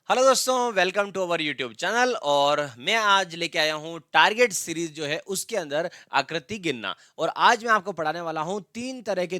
Hello दोस्तों, welcome to our YouTube channel. और मैं आज लेके आया हूँ टारगेट सीरीज जो है उसके अंदर आकृति गिनना। और आज मैं आपको पढ़ाने वाला हूँ तीन तरह के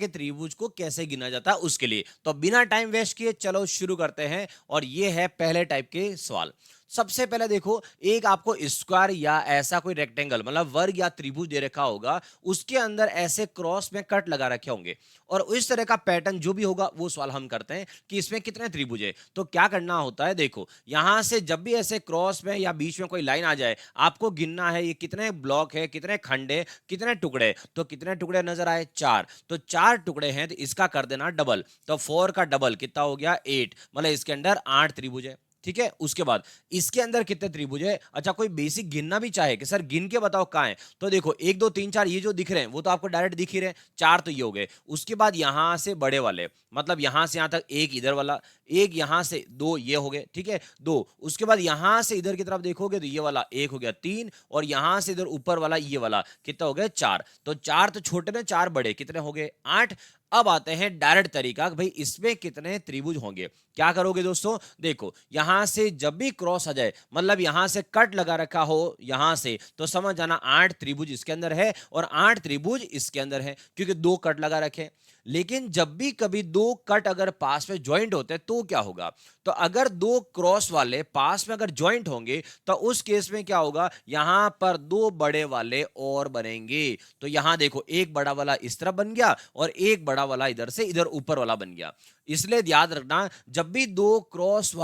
त्रिभुज को कैसे गिना जाता है उसके लिए। तो बिना टाइम वेस्ट किए चलो शुरू करते हैं। और ये है पहले टाइप के सवाल। सबसे पहले देखो, एक आपको स्क्वायर या ऐसा कोई रेक्टेंगल मतलब वर्ग या त्रिभुज दे रखा होगा, उसके अंदर ऐसे क्रॉस में कट लगा रखे होंगे और इस तरह का पैटर्न जो भी होगा वो सवाल हम करते हैं कि इसमें कितने त्रिभुज है। तो क्या करना होता है, देखो यहां से जब भी ऐसे क्रॉस में या बीच में कोई लाइन आ जाए, आपको गिनना है ये कितने ब्लॉक है, कितने खंड है, कितने टुकड़े। तो कितने टुकड़े नजर आए? चार। तो चार टुकड़े हैं तो इसका कर देना डबल। तो फोर का डबल कितना हो गया? एट। मतलब इसके अंदर आठ त्रिभुज है। ठीक है, उसके बाद इसके अंदर कितने त्रिभुज है? अच्छा, कोई बेसिक गिनना भी चाहे कि सर गिन के बताओ कहां है, तो देखो एक दो तीन चार ये जो दिख रहे हैं वो तो आपको डायरेक्ट दिख ही रहे हैं, चार तो ये हो गए। उसके बाद यहां से बड़े वाले, मतलब यहां से यहां तक एक इधर वाला, एक यहां से, दो ये हो गए। ठीक है, दो। उसके बाद यहां से इधर की तरफ देखोगे तो ये वाला एक हो गया, तीन। और यहां से इधर ऊपर वाला ये वाला कितना हो गया? चार। तो चार तो छोटे में, चार बड़े, कितने हो गए? आठ। अब आते हैं डायरेक्ट तरीका, भाई इसमें कितने त्रिभुज होंगे। क्या करोगे दोस्तों, देखो यहां से जब भी क्रॉस आ जाए, मतलब यहां से कट लगा रखा हो यहां से, तो समझ जाना आठ त्रिभुज इसके अंदर है और आठ त्रिभुज इसके अंदर है, क्योंकि दो कट लगा रखे। लेकिन जब भी कभी दो कट अगर पास में ज्वाइंट होते हैं तो क्या होगा? तो अगर दो क्रॉस वाले पास में अगर ज्वाइंट होंगे तो उस केस में क्या होगा, यहां पर दो बड़े वाले और बनेंगे। तो यहां देखो एक बड़ा वाला इस तरफ बन गया और एक बड़ा वाला इधर से इधर ऊपर वाला बन गया। इसलिए याद रखना, जब भी दो क्रॉस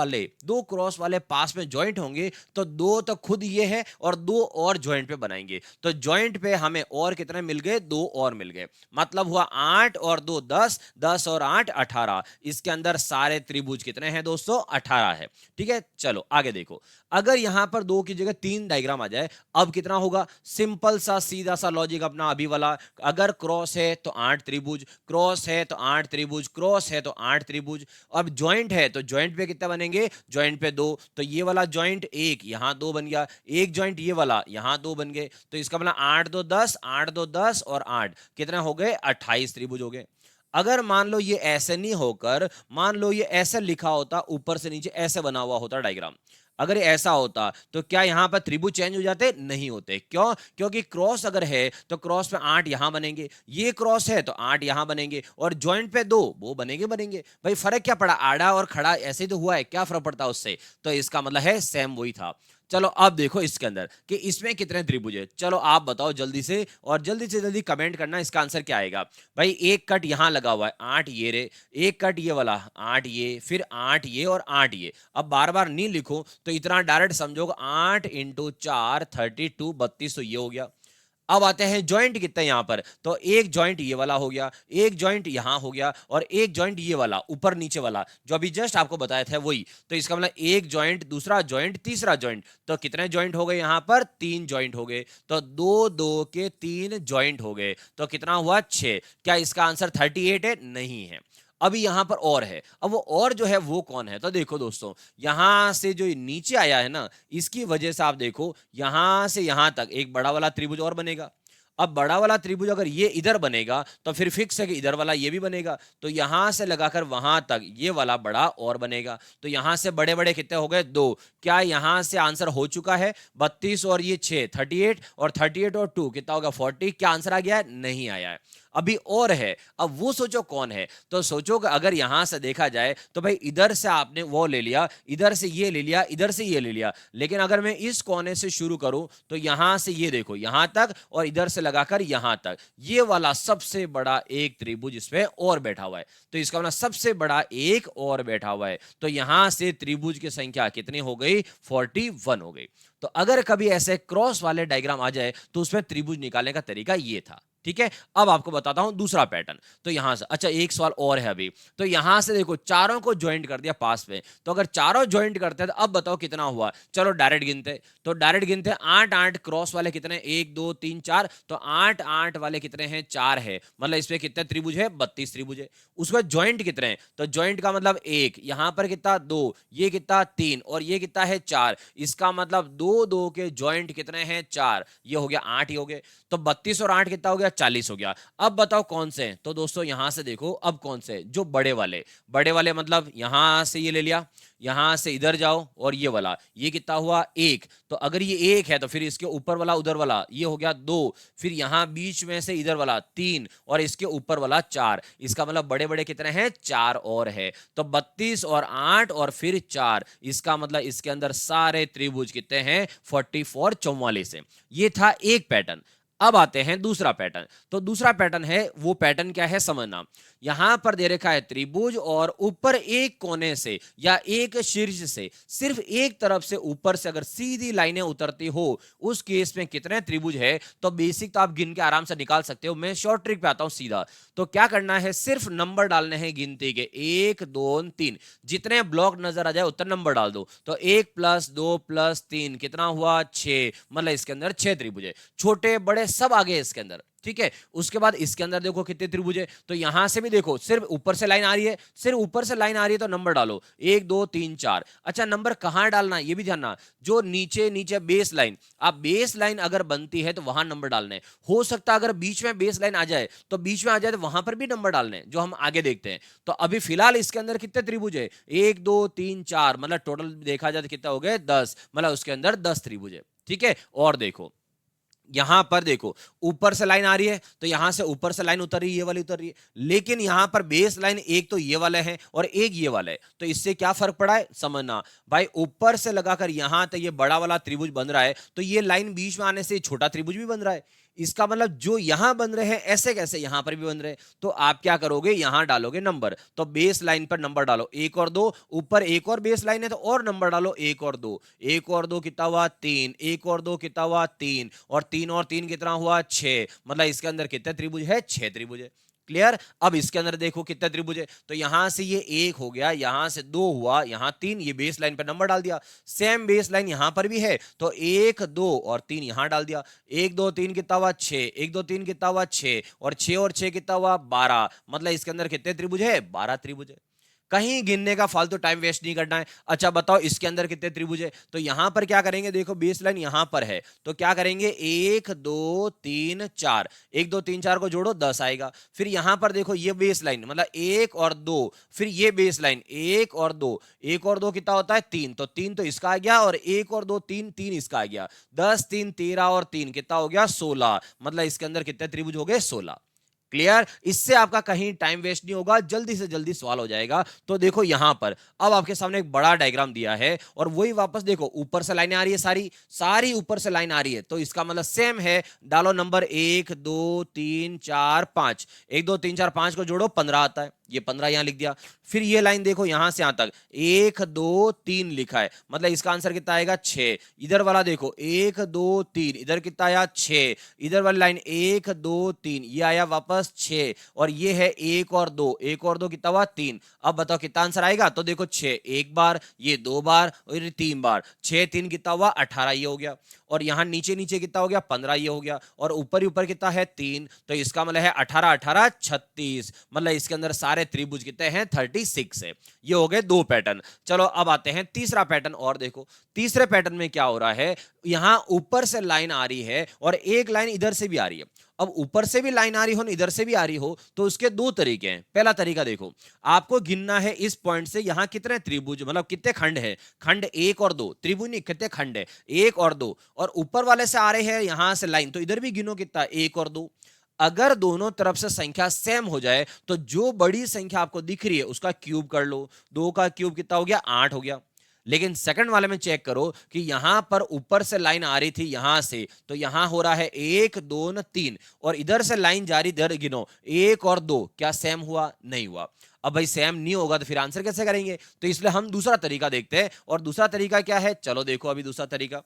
वाले पास में ज्वाइंट होंगे तो दो तो खुद ये है और दो और ज्वाइंट पे बनाएंगे। तो ज्वाइंट पे हमें और कितने मिल गए? दो और मिल गए। मतलब हुआ आठ और दो दस, दस और आठ अठारह। इसके अंदर सारे त्रिभुज कितने हैं दोस्तों? अठारह है। ठीक है, चलो आगे देखो। अगर यहां पर दो की जगह तीन डायग्राम आ जाए, अब कितना होगा? सिंपल सा सीधा सा लॉजिक अपना अभी वाला। अगर क्रॉस है तो आठ त्रिभुज, क्रॉस है तो आठ त्रिभुज, क्रॉस है तो आठ त्रिभुज। अब ज्वाइंट है तो ज्वाइंट पे कितना बनेंगे? ज्वाइंट पे दो। तो ये वाला ज्वाइंट एक, यहां दो बन गया। एक ज्वाइंट ये वाला, यहां दो बन गए। तो इसका मतलब आठ दो दस, आठ दो दस और आठ कितने हो गए? 28 त्रिभुज हो गए। अगर मान लो ये ऐसे नहीं होकर, मान लो ये ऐसे लिखा होता, ऊपर से नीचे ऐसे बना हुआ होता डायग्राम, अगर ऐसा होता तो क्या यहां पर त्रिभुज चेंज हो जाते? नहीं होते। क्यों? क्योंकि क्रॉस अगर है तो क्रॉस पे आठ यहां बनेंगे, ये क्रॉस है तो आठ यहां बनेंगे और ज्वाइंट पे दो, वो बनेंगे। भाई फर्क क्या पड़ा? आड़ा और खड़ा ऐसे ही तो हुआ है, क्या फर्क पड़ता उससे? तो इसका मतलब है सेम वही था। चलो अब देखो इसके अंदर कि इसमें कितने त्रिभुज है। चलो आप बताओ जल्दी से, और जल्दी से जल्दी कमेंट करना इसका आंसर क्या आएगा। भाई एक कट यहां लगा हुआ है, आठ ये रे। एक कट ये वाला, आठ ये, फिर आठ ये और आठ ये। अब बार बार नहीं लिखो तो इतना डायरेक्ट समझोगे, आठ इंटू चार 32, 32। तो ये हो गया। अब आते हैं ज्वाइंट कितना है यहां पर, तो एक ज्वाइंट ये वाला हो गया, एक ज्वाइंट यहां हो गया और एक ज्वाइंट ये वाला ऊपर नीचे वाला जो अभी जस्ट आपको बताया था वही। तो इसका मतलब एक ज्वाइंट, दूसरा ज्वाइंट, तीसरा ज्वाइंट। तो कितने ज्वाइंट हो गए यहां पर? तीन ज्वाइंट हो गए। तो दो दो के तीन ज्वाइंट हो गए, तो कितना हुआ? छह। क्या इसका आंसर 38 है? नहीं है। अभी यहां पर और है। अब वो और जो है वो कौन है, तो देखो दोस्तों, यहां से जो नीचे आया है ना, इसकी वजह से आप देखो यहां से यहां तक एक बड़ा वाला त्रिभुज और बनेगा। अब बड़ा वाला त्रिभुज अगर ये इधर बनेगा तो फिर फिक्स है कि इधर वाला ये भी बनेगा। तो यहां से लगाकर वहां तक ये वाला बड़ा और बनेगा। तो यहां से बड़े बड़े कितने हो गए? दो। क्या यहां से आंसर हो चुका है? 32 और ये 6, 38, और 38 और 2 कितना होगा? 40। क्या आंसर आ गया है? नहीं आया है। अभी और है। अब वो सोचो कौन है, तो सोचो कि अगर यहां से देखा जाए तो भाई इधर से आपने वो ले लिया, इधर से ये ले लिया, इधर से ये ले लिया। लेकिन अगर मैं इस कोने से शुरू करूं तो यहां से ये देखो यहां तक और इधर से लगाकर यहां तक, ये वाला सबसे बड़ा एक त्रिभुज इसमें और बैठा हुआ है। तो इसका मतलब सबसे बड़ा एक और बैठा हुआ है। तो यहां से त्रिभुज की संख्या कितनी हो गई? 41 हो गई। तो अगर कभी ऐसे क्रॉस वाले डायग्राम आ जाए तो उसमें त्रिभुज निकालने का तरीका ये था। ठीक है, अब आपको बताता हूं दूसरा पैटर्न। तो यहां से, अच्छा एक सवाल और है अभी। तो यहां से देखो चारों को ज्वाइंट कर दिया पास में, तो अगर चारों ज्वाइंट करते हैं तो अब बताओ कितना हुआ। चलो डायरेक्ट गिनते। तो डायरेक्ट गिनते, आठ आठ क्रॉस वाले कितने? एक दो तीन चार। तो आठ आठ वाले कितने हैं? चार है। मतलब इसमें कितने त्रिभुज है? 32 त्रिभुज है। उसके बाद ज्वाइंट कितने हैं? तो ज्वाइंट का मतलब एक, यहां पर कितना? दो, ये कितना? तीन, और ये कितना है? चार। इसका मतलब दो दो के ज्वाइंट कितने हैं? चार। ये हो गया आठ ही हो गए। तो 32 और आठ कितना हो गया? 40 हो गया। अब बताओ कौन से हैं? तो दोस्तों यहां से देखो, अब कौन से जो बड़े वाले मतलब यहां से ये ले लिया, यहां से इधर जाओ और ये वाला, ये कितना हुआ 1। तो अगर ये 1 है तो फिर इसके ऊपर वाला उधर वाला ये हो गया 2, फिर यहां बीच में से इधर वाला 3 और इसके ऊपर वाला 4। इसका मतलब बड़े बड़े कितने हैं? 4 और है। तो 32 और 8 और फिर 4, इसका मतलब इसके अंदर सारे त्रिभुज कितने हैं? 44 44 है। ये था एक पैटर्न। अब आते हैं दूसरा पैटर्न। तो दूसरा पैटर्न है, वो पैटर्न क्या है समझना। यहां पर दे रखा है त्रिभुज और ऊपर एक कोने से या एक शीर्ष से सिर्फ एक तरफ से ऊपर से अगर सीधी लाइनें उतरती हो, उस केस में कितने त्रिभुज है? तो बेसिक तो आप गिन के आराम से निकाल सकते हो। मैं शॉर्ट ट्रिक पे आता हूं सीधा। तो क्या करना है, सिर्फ नंबर डालने हैं गिनती के 1 2 3, जितने ब्लॉक नजर आ जाए उतना नंबर डाल दो। तो 1 + 2 + 3 कितना हुआ? 6। मतलब इसके अंदर 6 त्रिभुज है, छोटे बड़े सब आ गए इसके अंदर। ठीक है, उसके बाद इसके अंदर देखो कितने त्रिभुज है। तो यहां से भी देखो सिर्फ ऊपर से लाइन आ रही है, सिर्फ ऊपर से लाइन आ रही है तो नंबर डालो 1 2 3 4। अच्छा, नंबर कहां डालना ये भी जानना। जो नीचे नीचे बेस लाइन, आप बेस लाइन अगर बनती है तो वहां नंबर डालने हैं। हो सकता है अगर बीच में बेस लाइन आ जाए तो बीच में आ जाए तो वहां पर भी नंबर डालने हैं, जो हम आगे देखते हैं। तो अभी फिलहाल इसके अंदर कितने त्रिभुज है? 1 2 3 4, मतलब टोटल देखा जाए तो कितना हो गए? 10। मतलब उसके अंदर 10 त्रिभुज है। ठीक है, और देखो यहां पर देखो ऊपर से लाइन आ रही है तो यहां से ऊपर से लाइन उतर रही है, ये वाली उतर रही है। लेकिन यहां पर बेस लाइन एक तो ये वाले हैं और एक ये वाला है। तो इससे क्या फर्क पड़ा है समझना भाई। ऊपर से लगाकर यहां तक ये बड़ा वाला त्रिभुज बन रहा है तो ये लाइन बीच में आने से छोटा त्रिभुज भी बन रहा है। इसका मतलब जो यहां बन रहे हैं ऐसे कैसे यहां पर भी बन रहे हैं। तो आप क्या करोगे, यहां डालोगे नंबर। तो बेस लाइन पर नंबर डालो 1 और 2, ऊपर एक और बेस लाइन है तो और नंबर डालो 1 और 2। 1 और 2 कितना हुआ? 3। 1 और 2 कितना हुआ? 3। और 3 और 3 कितना हुआ? 6। मतलब इसके अंदर कितने त्रिभुज है? 6 त्रिभुज है। क्लियर। अब इसके अंदर देखो कितने त्रिभुज है। तो यहां से ये 1 हो गया, यहां से 2 हुआ, यहां 3, ये बेस लाइन पर नंबर डाल दिया। सेम बेस लाइन यहां पर भी है तो 1 2 और 3 यहां डाल दिया। 1 2 3 कितना हुआ? 6। 1 2 3 कितना हुआ? 6। और 6 कितना हुआ? 12। मतलब इसके अंदर कितने त्रिभुज है? 12 त्रिभुज है। कहीं गिनने का फालतू टाइम वेस्ट नहीं करना है। अच्छा बताओ इसके अंदर कितने त्रिभुज है। तो यहां पर क्या करेंगे, देखो बेस लाइन यहां पर है तो क्या करेंगे 1 2 3 4, 1 2 3 4 को जोड़ो 10 आएगा। फिर यहां पर देखो ये बेस लाइन मतलब 1 और 2, फिर ये बेस लाइन 1 और 2, 1 और 2 कितना होता है? 3। तो 3 तो इसका आ गया और 1 और 2 3 3 इसका आ गया। 10 3 13 और 3 कितना हो गया? 16। मतलब इसके अंदर कितने त्रिभुज हो गए? 16। क्लियर। इससे आपका कहीं टाइम वेस्ट नहीं होगा, जल्दी से जल्दी सवाल हो जाएगा। तो देखो यहां पर अब आपके सामने एक बड़ा डायग्राम दिया है और वही वापस देखो ऊपर से लाइनें आ रही है, सारी सारी ऊपर से लाइन आ रही है। तो इसका मतलब सेम है। डालो नंबर 1 2 3 4 5, 1 2 3 4 5 को जोड़ो 15 आता है। ये 15 यहां लिख दिया। फिर ये लाइन देखो यहां से यहां तक 1 2 3 लिखा है, मतलब इसका आंसर कितना आएगा? 6। इधर वाला देखो 1 2 3, इधर कितना आया? 6। इधर वाली लाइन 1 2 3, ये आया वापस 6। और ये है 1 और 2, 1 और 2 कितना हुआ? 3। अब बताओ कितना आंसर आएगा। तो देखो 6 एक बार, ये 2 बार और ये 3 बार, 6 3 कितना हुआ? 18 ये हो गया। और यहां नीचे नीचे कितना हो गया? 15 ये हो गया। और ऊपर ही ऊपर कितना है? 3। तो इसका मतलब है 18 18 36। मतलब इसके अंदर सारे त्रिभुज कितने हैं? 36 है। ये हो गए दो पैटर्न। चलो अब आते हैं तीसरा पैटर्न। और देखो तीसरे पैटर्न में क्या हो रहा है, यहां ऊपर से लाइन आ रही है और एक लाइन इधर से भी आ रही है। अब ऊपर से भी लाइन आ रही हो इधर से भी आ रही हो तो उसके दो तरीके हैं। पहला तरीका देखो, आपको गिनना है इस पॉइंट से यहां कितने त्रिभुज मतलब कितने खंड है। खंड 1 और 2, त्रिभुज नहीं कितने खंड है? 1 और 2। और ऊपर वाले से आ रहे हैं यहां से लाइन तो इधर भी गिनो कितना? 1 और 2। अगर दोनों तरफ से संख्या सेम हो जाए तो जो बड़ी संख्या आपको दिख रही है उसका क्यूब कर लो। 2 का क्यूब कितना हो गया? 8 हो गया। लेकिन सेकंड वाले में चेक करो कि यहां पर ऊपर से लाइन आ रही थी यहां से, तो यहां हो रहा है 1 2 3 और इधर से लाइन जारी, इधर गिनो 1 और 2, क्या सेम हुआ? नहीं हुआ। अब भाई सेम नहीं होगा तो फिर आंसर कैसे करेंगे? तो इसलिए हम दूसरा तरीका देखते हैं। और दूसरा तरीका क्या है? चलो देखो अभी दूसरा तरीका।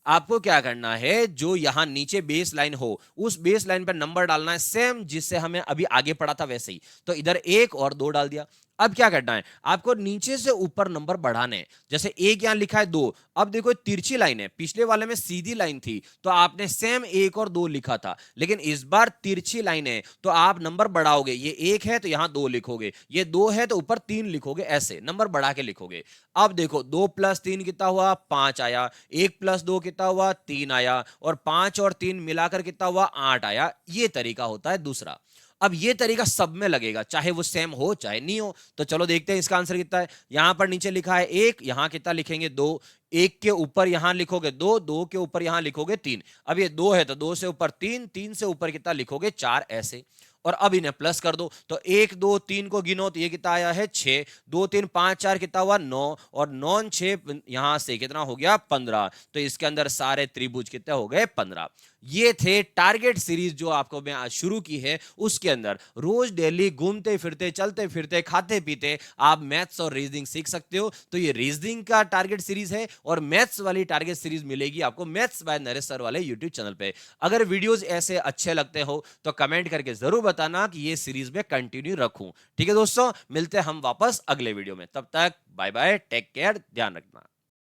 आपको क्या करना है, जो यहां नीचे बेस लाइन हो उस बेस लाइन पर नंबर डालना है सेम जिससे हमें अभी आगे पढ़ा था वैसे ही। तो इधर 1 और 2 डाल दिया। अब क्या करना है, आपको नीचे से ऊपर नंबर बढ़ाने हैं। जैसे एक यहां लिखा है 2, अब देखो तिरछी लाइन है, पिछले वाले में सीधी लाइन थी तो आपने सेम 1 और 2 लिखा था, लेकिन इस बार तिरछी लाइन है तो आप नंबर बढ़ाओगे। ये 1 है तो यहां 2 लिखोगे, ये 2 है तो ऊपर 3 लिखोगे, ऐसे नंबर बढ़ा के लिखोगे। अब देखो 2 + 3 कितना हुआ, 5 आया, 1 + 2 कितना हुआ, 3 आया, और 5 और 3 मिलाकर कितना हुआ, 8 आया। ये तरीका होता है दूसरा। अब ये तरीका सब में लगेगा, चाहे वो सेम हो चाहे नहीं हो। तो चलो देखते हैं इसका आंसर कितना है। यहां पर नीचे लिखा है 1, यहां कितना लिखेंगे 2, 1 के ऊपर यहां लिखोगे 2, 2 के ऊपर यहां लिखोगे 3। अब ये 2 है तो 2 से ऊपर 3, 3 से ऊपर कितना लिखोगे 4, ऐसे। और अब इन्हें प्लस कर दो, तो 1 2 3 को गिनो तो ये कितना आया है 6, 2 3 5 4 कितना हुआ 9, और 9 6 यहां से कितना हो गया 15। तो इसके अंदर सारे त्रिभुज कितने हो गए 15। ये थे टारगेट सीरीज जो आपको मैं आज शुरू की है। उसके अंदर रोज डेली घूमते फिरते चलते फिरते खाते पीते आप मैथ्स और रीजनिंग सीख सकते हो। तो ये रीजनिंग का टारगेट सीरीज है और मैथ्स वाली टारगेट सीरीज मिलेगी आपको मैथ्स बाय नरेश सर वाले यूट्यूब चैनल पे। अगर वीडियोस ऐसे अच्छे लगते हो तो कमेंट करके जरूर बताना कि ये सीरीज में कंटिन्यू रखूं। ठीक है दोस्तों, मिलते हैं हम वापस अगले वीडियो में, तब तक बाय बाय, टेक केयर, ध्यान रखना।